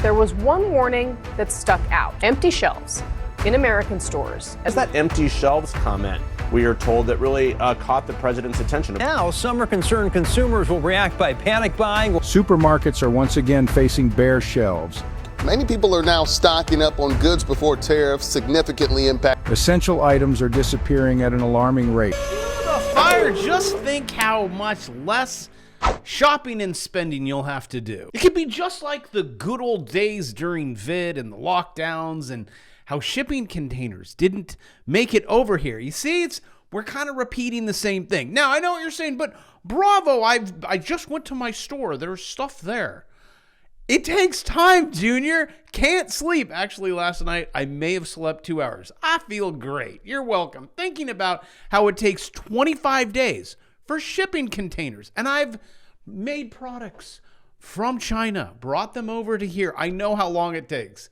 There was one warning that stuck out: empty shelves in American stores. As that empty shelves comment, we are told, that really caught the president's attention. Now, some are concerned consumers will react by panic buying. Supermarkets are once again facing bare shelves. Many people are now stocking up on goods before tariffs significantly impact. Essential items are disappearing at an alarming rate. The fire, just think how much less shopping and spending you'll have to do. It could be just like the good old days during vid and the lockdowns and how shipping containers didn't make it over here. You see, we're kind of repeating the same thing. Now, I know what you're saying, but bravo, I just went to my store. There's stuff there. It takes time, Junior. Can't sleep. Actually, last night, I may have slept 2 hours. I feel great. You're welcome. Thinking about how it takes 25 days for shipping containers. And I've made products from China, brought them over to here. I know how long it takes.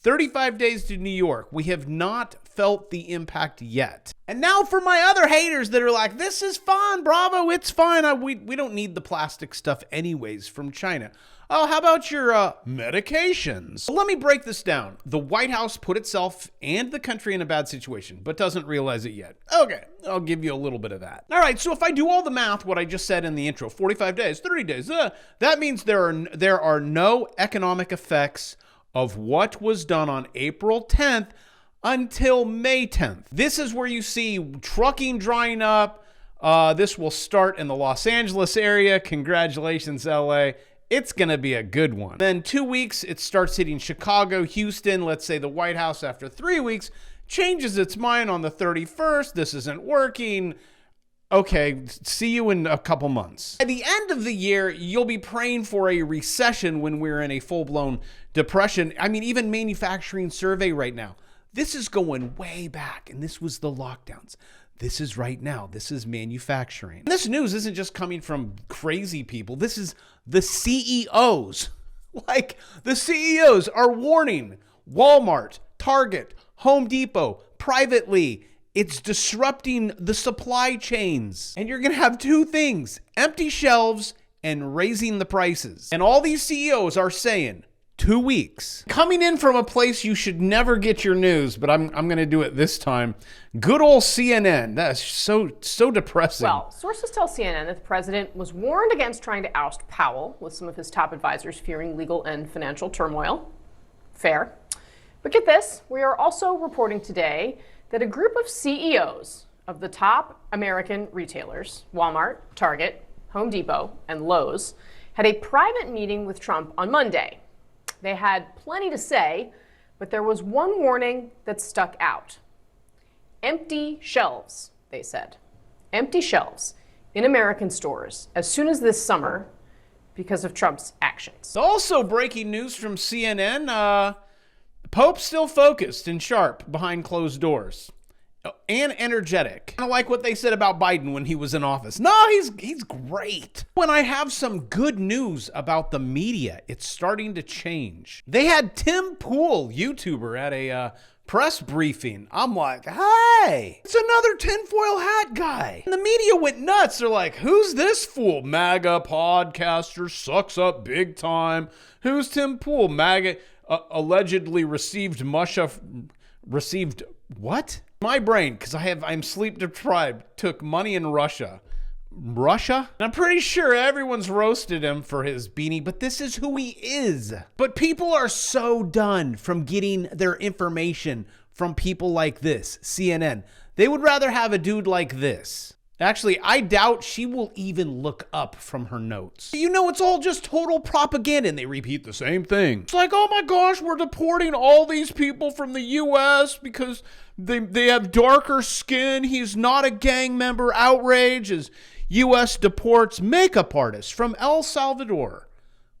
35 days to New York. We have not felt the impact yet. And now for my other haters that are like, this is fine, bravo, it's fine. We don't need the plastic stuff anyways from China. Oh, how about your medications? Well, let me break this down. The White House put itself and the country in a bad situation, but doesn't realize it yet. Okay, I'll give you a little bit of that. All right, so if I do all the math, what I just said in the intro, 45 days, 30 days, that means there are no economic effects of what was done on April 10th until May 10th. This is where you see trucking drying up. This will start in the Los Angeles area. Congratulations, LA. It's going to be a good one. Then 2 weeks, it starts hitting Chicago, Houston. Let's say the White House, after 3 weeks, changes its mind on the 31st. This isn't working. Okay, see you in a couple months. At the end of the year, you'll be praying for a recession when we're in a full-blown depression. I mean, even manufacturing survey right now. This is going way back, and this was the lockdowns. This is right now. This is manufacturing. And this news isn't just coming from crazy people. This is the CEOs. Like, the CEOs are warning Walmart, Target, Home Depot, privately. It's disrupting the supply chains. And you're going to have two things: empty shelves and raising the prices. And all these CEOs are saying 2 weeks. Coming in from a place you should never get your news, but I'm going to do it this time. Good old CNN. That's so depressing. Well, sources tell CNN that the president was warned against trying to oust Powell, with some of his top advisors fearing legal and financial turmoil. Fair. But get this, we are also reporting today that a group of CEOs of the top American retailers, Walmart, Target, Home Depot, and Lowe's, had a private meeting with Trump on Monday. They had plenty to say, but there was one warning that stuck out. Empty shelves, they said. Empty shelves in American stores as soon as this summer because of Trump's actions. Also breaking news from CNN, Pope's still focused and sharp behind closed doors and energetic. Kind of like what they said about Biden when he was in office. No, he's great. When I have some good news about the media, it's starting to change. They had Tim Pool, YouTuber, at a press briefing. I'm like, hey, it's another tinfoil hat guy. And the media went nuts. They're like, who's this fool? MAGA podcaster, sucks up big time. Who's Tim Pool? MAGA allegedly received what? My brain, because I'm sleep deprived, took money in Russia. Russia? I'm pretty sure everyone's roasted him for his beanie, but this is who he is. But people are so done from getting their information from people like this, CNN. They would rather have a dude like this. Actually, I doubt she will even look up from her notes. You know, it's all just total propaganda, and they repeat the same thing. It's like, oh my gosh, we're deporting all these people from the U.S. because they have darker skin. He's not a gang member. Outrage as U.S. deports makeup artist from El Salvador.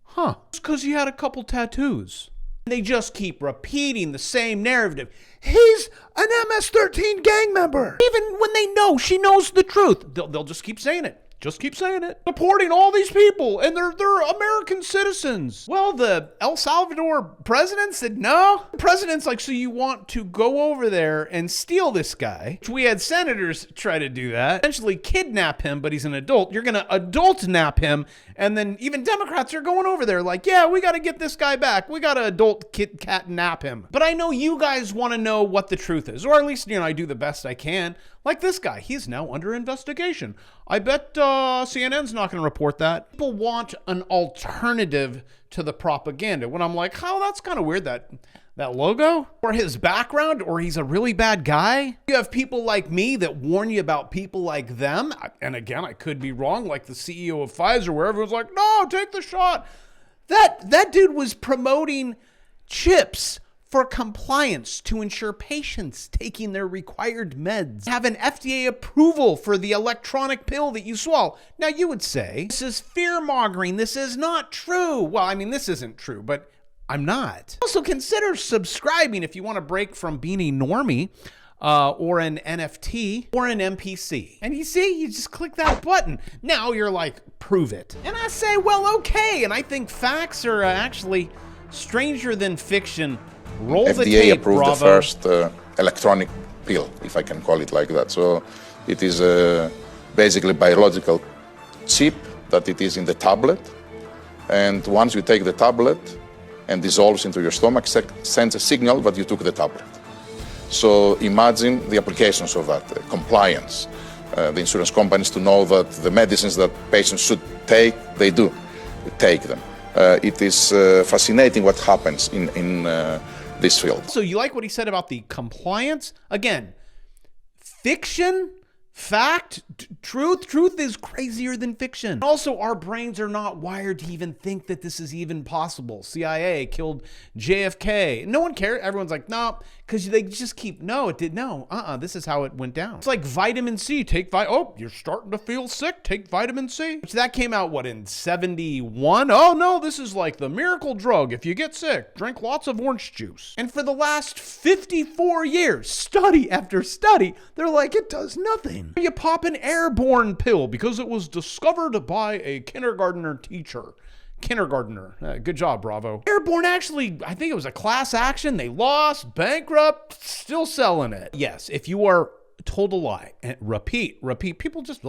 Huh. It's because he had a couple tattoos. They just keep repeating the same narrative. He's an MS-13 gang member. Even when they know she knows the truth, they'll just keep saying it. Just keep saying it. Supporting all these people, and they're American citizens. Well, the El Salvador president said no. The president's like, so you want to go over there and steal this guy? We had senators try to do that. Essentially kidnap him, but he's an adult. You're going to adult nap him, and then even Democrats are going over there like, yeah, we got to get this guy back. We got to adult cat nap him. But I know you guys want to know what the truth is, or at least, I do the best I can. Like this guy, he's now under investigation. I bet CNN's not going to report that. People want an alternative to the propaganda. When I'm like, oh, that's kind of weird, that logo, or his background, or he's a really bad guy. You have people like me that warn you about people like them. And again, I could be wrong, like the CEO of Pfizer, where everyone's like, no, take the shot. That dude was promoting chips for compliance to ensure patients taking their required meds have an FDA approval for the electronic pill that you swallow. Now, you would say, this is fear-mongering. This is not true. Well, this isn't true, but I'm not. Also, consider subscribing if you want to break from being a normie or an NFT or an NPC. And you see, you just click that button. Now you're like, prove it. And I say, well, okay. And I think facts are actually stranger than fiction. Roll the FDA tape, approved Bravo. the first electronic pill, if I can call it like that. So it is basically a biological chip that it is in the tablet. And once you take the tablet and dissolves into your stomach, sends a signal that you took the tablet. So imagine the applications of that, compliance. The insurance companies to know that the medicines that patients should take, they do take them. It is fascinating what happens in this field. So you like what he said about the compliance? Again, fiction, fact, truth is crazier than fiction. Also, our brains are not wired to even think that this is even possible. CIA killed JFK. No one cared. Everyone's like, no, because they just keep, no, it did, no, this is how it went down. It's like vitamin C. Oh, you're starting to feel sick. Take vitamin C. Which that came out, what, in 71? Oh, no, this is like the miracle drug. If you get sick, drink lots of orange juice. And for the last 54 years, study after study, they're like, it does nothing. You pop an airborne pill because it was discovered by a kindergartner teacher. Good job, Bravo. Airborne actually, I think it was a class action. They lost, bankrupt, still selling it. Yes, if you are told a lie, and repeat, people just,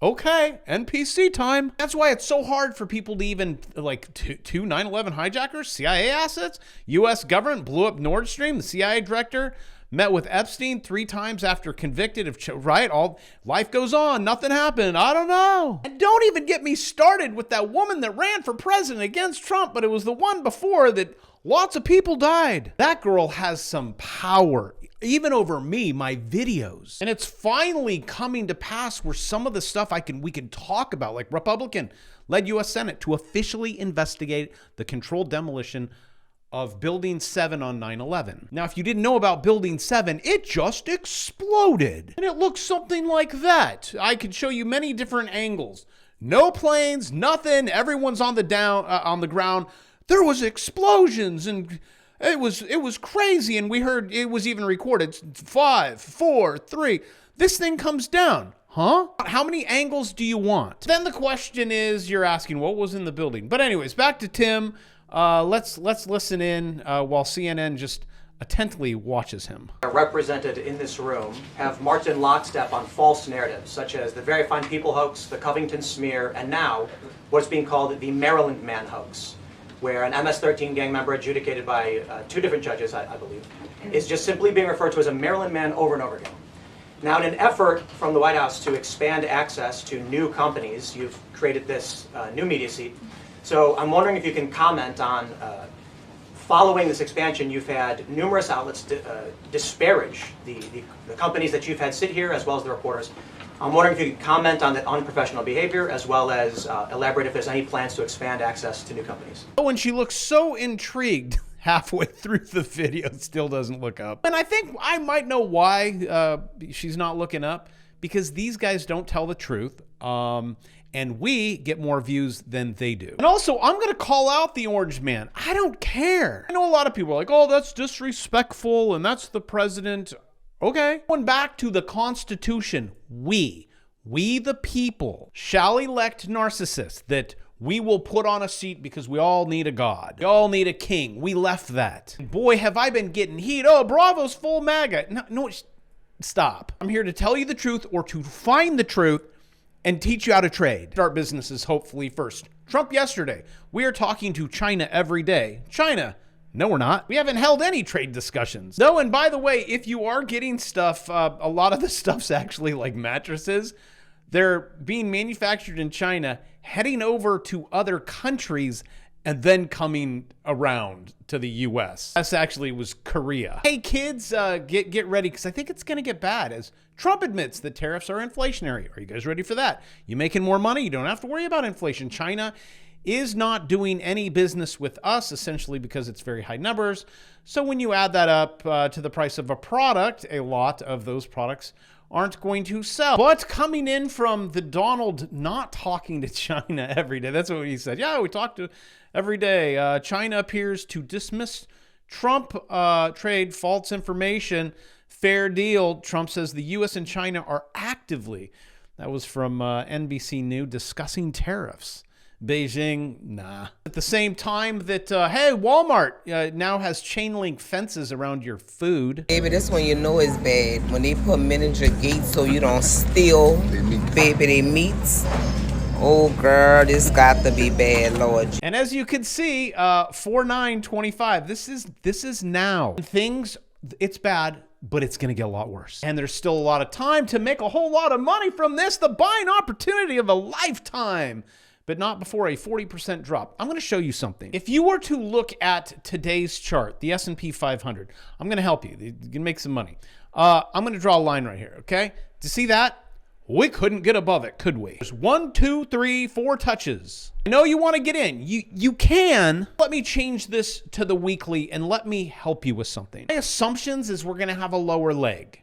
okay, NPC time. That's why it's so hard for people to even, like, two 9/11 hijackers, CIA assets, U.S. government blew up Nord Stream, the CIA director met with Epstein 3 times after convicted of, right? All life goes on. Nothing happened. I don't know. And don't even get me started with that woman that ran for president against Trump, but it was the one before that lots of people died. That girl has some power, even over me, my videos. And it's finally coming to pass where some of the stuff we can talk about, like Republican-led U.S. Senate to officially investigate the controlled demolition of Building 7 on 9/11. Now, if you didn't know about Building 7, it just exploded. And it looks something like that. I could show you many different angles. No planes, nothing. Everyone's on the ground. There was explosions and it was crazy. And we heard it was even recorded. 5, 4, 3. This thing comes down. Huh? How many angles do you want? Then the question is, you're asking what was in the building. But anyways, back to Tim. Let's listen in while CNN just attentively watches him. Represented in this room have marched in lockstep on false narratives, such as the Very Fine People hoax, the Covington smear, and now what's being called the Maryland Man hoax, where an MS-13 gang member adjudicated by 2 different judges, I believe, is just simply being referred to as a Maryland Man over and over again. Now, in an effort from the White House to expand access to new companies, you've created this new media seat. So I'm wondering if you can comment on, following this expansion, you've had numerous outlets disparage the companies that you've had sit here, as well as the reporters. I'm wondering if you can comment on the unprofessional behavior, as well as elaborate if there's any plans to expand access to new companies. Oh, and she looks so intrigued halfway through the video, still doesn't look up. And I think I might know why she's not looking up, because these guys don't tell the truth. And we get more views than they do. And also, I'm going to call out the Orange Man. I don't care. I know a lot of people are like, oh, that's disrespectful and that's the president. Okay. Going back to the Constitution, we We the people shall elect narcissists that we will put on a seat because we all need a god. We all need a king. We left that. Boy, have I been getting heat. Oh, Bravo's full MAGA. No, stop. I'm here to tell you the truth or to find the truth and teach you how to trade. Start businesses hopefully first. Trump yesterday. We are talking to China every day. China. No, we're not. We haven't held any trade discussions. No, and by the way, if you are getting stuff, a lot of the stuff's actually like mattresses. They're being manufactured in China, heading over to other countries, and then coming around to the U.S. This actually was Korea. Hey kids, get ready, because I think it's going to get bad as Trump admits that tariffs are inflationary. Are you guys ready for that? You making more money? You don't have to worry about inflation. China is not doing any business with us, essentially because it's very high numbers. So when you add that up to the price of a product, a lot of those products aren't going to sell. But coming in from the Donald not talking to China every day, that's what he said. Yeah, we talk to every day. China appears to dismiss Trump trade false information. Fair deal. Trump says the U.S. and China are actively, that was from NBC News, discussing tariffs. Beijing, nah. At the same time that, hey, Walmart now has chain link fences around your food. Baby, this one you know is bad. When they put miniature gates so you don't steal, baby, they meats. Oh, girl, this got to be bad, Lord. And as you can see, 4925, this is now. Things, it's bad, but it's going to get a lot worse. And there's still a lot of time to make a whole lot of money from this, the buying opportunity of a lifetime. But not before a 40% drop. I'm going to show you something. If you were to look at today's chart, the S&P 500, I'm going to help you. You can make some money. I'm going to draw a line right here, okay? To see that, we couldn't get above it, could we? There's 1, 2, 3, 4 touches. I know you want to get in. You can. Let me change this to the weekly and let me help you with something. My assumptions is we're going to have a lower leg.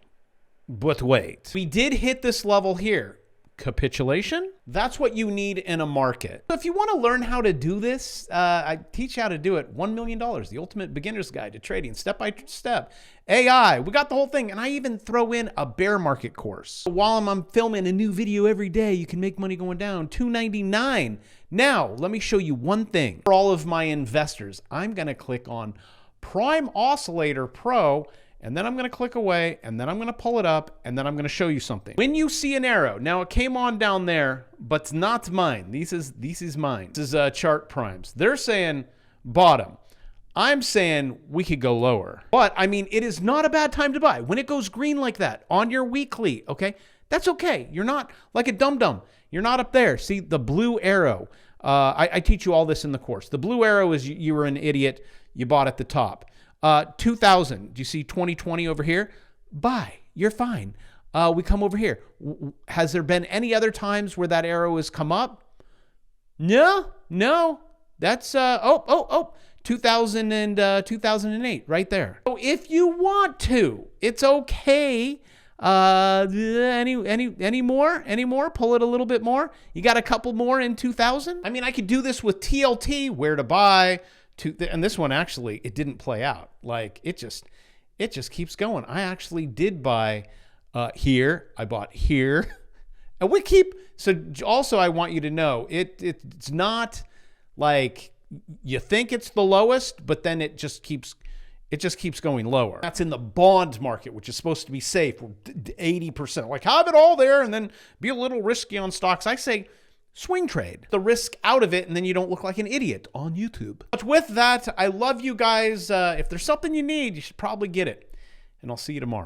But wait. We did hit this level here. Capitulation? That's what you need in a market. So if you want to learn how to do this, I teach you how to do it. $1 million, the ultimate beginner's guide to trading, step by step. AI, we got the whole thing. And I even throw in a bear market course. While I'm filming a new video every day, you can make money going down. $2.99. Now, let me show you one thing. For all of my investors, I'm going to click on Prime Oscillator Pro, and then I'm going to click away, and then I'm going to pull it up, and then I'm going to show you something. When you see an arrow, now it came on down there, but it's not mine. This is mine. This is Chart Primes. They're saying bottom. I'm saying we could go lower. But, I mean, it is not a bad time to buy. When it goes green like that on your weekly, okay, that's okay. You're not like a dum-dum. You're not up there. See, the blue arrow. I teach you all this in the course. The blue arrow is you were an idiot. You bought at the top. 2000, do you see 2020 over here? Buy, you're fine. We come over here. Has there been any other times where that arrow has come up? No. That's, 2000 and 2008, right there. So if you want to, it's okay. Any more? Pull it a little bit more. You got a couple more in 2000? I mean, I could do this with TLT, where to buy. And this one actually, it didn't play out. Like it just keeps going. I actually did buy here. I bought here, and we keep. So also, I want you to know it's not like you think it's the lowest, but then it just keeps going lower. That's in the bond market, which is supposed to be safe. 80%. Like have it all there and then be a little risky on stocks. I say swing trade, the risk out of it, and then you don't look like an idiot on YouTube. But with that, I love you guys. If there's something you need, you should probably get it. And I'll see you tomorrow.